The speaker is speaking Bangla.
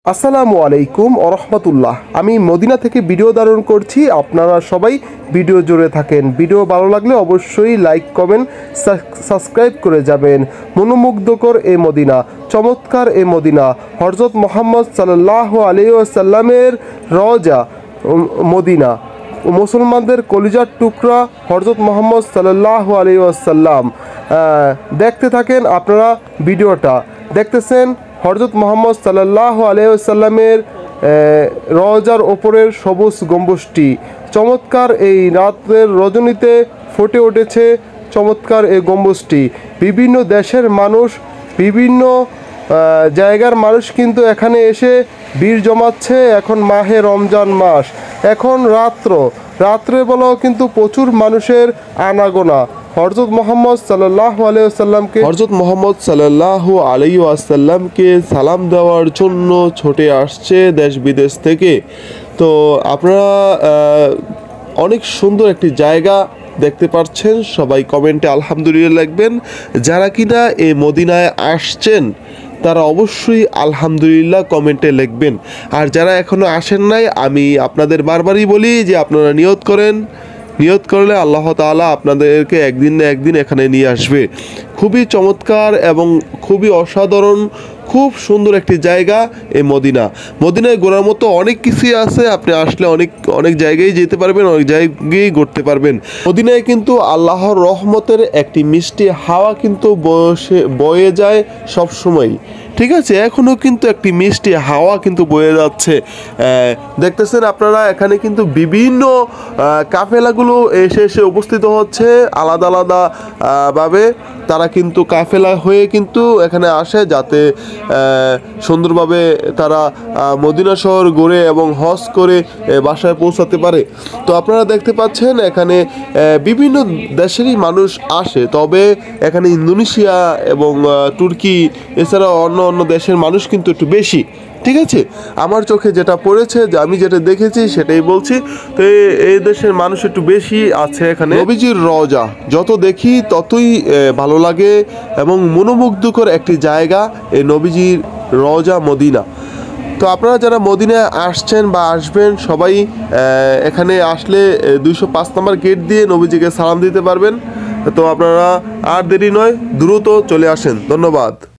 আসসালামু আলাইকুম ওরহমতুল্লাহ। আমি মদিনা থেকে ভিডিও ধারণ করছি। আপনারা সবাই ভিডিও জুড়ে থাকেন। ভিডিও ভালো লাগলে অবশ্যই লাইক কমেন্ট সাবস্ক্রাইব করে যাবেন। মনোমুগ্ধকর এই মদিনা, চমৎকার এই মদিনা, হযরত মুহাম্মদ সাল্লাল্লাহু আলাইহি ওয়াসাল্লামের রওজা মদিনা, মুসলমানদের কলিজার টুকরা হযরত মুহাম্মদ সাল্লাল্লাহু আলাইহি ওয়াসাল্লাম। দেখতে থাকেন আপনারা ভিডিওটা। দেখতেছেন হযরত মুহাম্মদ সাল্লাল্লাহু আলাইহি ওয়াসাল্লামের রওজার ওপরের সবুজ গম্বুজটি চমৎকার এই রাতের রজনীতে ফুটে উঠেছে। চমৎকার এই গম্বুজটি বিভিন্ন দেশের মানুষ, বিভিন্ন জায়গার মানুষ কিন্তু এখানে এসে ভিড় জমাচ্ছে। এখন মাহে রমজান মাস, এখন রাত্রেবেলাও কিন্তু প্রচুর মানুষের আনাগোনা। হযরত মুহাম্মদ সাল্লাল্লাহু আলাইহি ওয়াসাল্লামকে সালাম দেওয়ার জন্য ছুটে আসছে দেশ বিদেশ থেকে। তো আপনারা অনেক সুন্দর একটি জায়গা দেখতে পাচ্ছেন। সবাই কমেন্টে আলহামদুলিল্লাহ লিখবেন। যারা কিনা এই মদিনায় আসছেন তারা অবশ্যই আলহামদুলিল্লাহ কমেন্টে লিখবেন। আর যারা এখনো আসেন নাই, আমি আপনাদের বারবারই বলি যে আপনারা নিয়ত করেন। নিয়ত করলে আল্লাহ তাআলা আপনাদেরকে একদিন না একদিন এখানে নিয়ে আসবে। খুবই চমৎকার এবং খুবই অসাধারণ, খুব সুন্দর একটি জায়গা এই মদিনায় ঘোরার মতো অনেক কিছুই আছে। আপনি আসলে অনেক জায়গায় যেতে পারবেন, অনেক জায়গায় ঘুরতে পারবেন। মদিনায় কিন্তু আল্লাহর রহমতের একটি মিষ্টি হাওয়া কিন্তু বয়ে যায় সব সময়। ঠিক আছে, এখনও কিন্তু একটি মিষ্টি হাওয়া কিন্তু বয়ে যাচ্ছে। দেখতেছেন আপনারা, এখানে কিন্তু বিভিন্ন কাফেলাগুলো এসে উপস্থিত হচ্ছে আলাদা আলাদা ভাবে। তারা কিন্তু কাফেলা হয়ে কিন্তু এখানে আসে যাতে সুন্দরভাবে তারা মদিনা শহর ঘুরে এবং হজ করে বাসায় পৌঁছাতে পারে। তো আপনারা দেখতে পাচ্ছেন এখানে বিভিন্ন দেশেরই মানুষ আসে, তবে এখানে ইন্দোনেশিয়া এবং তুর্কি এছাড়া অন্য দেশের মানুষ কিন্তু একটু বেশি। ঠিক আছে, আমার চোখে যেটা পড়েছে, যে আমি যেটা দেখেছি সেটাই বলছি। তো এই দেশের মানুষ একটু বেশি আছে এখানে। নবীজির রওজা যত দেখি ততই ভালো লাগে এবং মনোমুগ্ধকর একটি জায়গা এই নবীজির রওজা মদিনা। তো আপনারা যারা মদিনায় আসছেন বা আসবেন, সবাই এখানে আসলে 205 নম্বর গেট দিয়ে নবীজিকে সালাম দিতে পারবেন। তো আপনারা আর দেরি নয়, দ্রুত চলে আসেন। ধন্যবাদ।